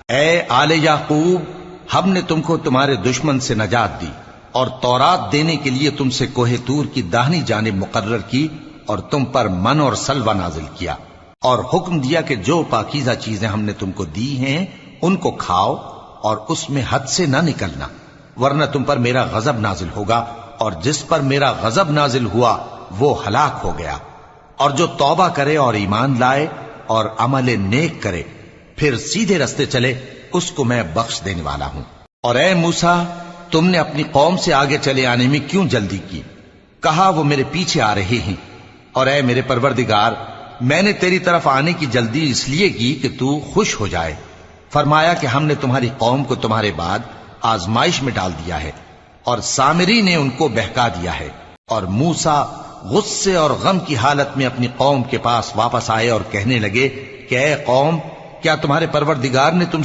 اے آل یعقوب، ہم نے تم کو تمہارے دشمن سے نجات دی اور تورات دینے کے لیے تم سے کوہ طور کی داہنی جانب مقرر کی اور تم پر من اور سلوہ نازل کیا اور حکم دیا کہ جو پاکیزہ چیزیں ہم نے تم کو دی ہیں ان کو کھاؤ اور اس میں حد سے نہ نکلنا، ورنہ تم پر میرا غضب نازل ہوگا، اور جس پر میرا غضب نازل ہوا وہ ہلاک ہو گیا۔ اور جو توبہ کرے اور ایمان لائے اور عمل نیک کرے پھر سیدھے رستے چلے، اس کو میں بخش دینے والا ہوں۔ اور اے موسیٰ، تم نے اپنی قوم سے آگے چلے آنے میں کیوں جلدی کی؟ کہا وہ میرے پیچھے آ رہے ہیں۔ اور اے میرے پروردگار، میں نے تیری طرف آنے کی جلدی اس لیے کی کہ تو خوش ہو جائے۔ فرمایا کہ ہم نے تمہاری قوم کو تمہارے بعد آزمائش میں ڈال دیا ہے، اور سامری نے ان کو بہکا دیا ہے۔ اور موسیٰ غصے اور غم کی حالت میں اپنی قوم کے پاس واپس آئے اور کہنے لگے کہ اے قوم، کیا تمہارے پروردگار نے تم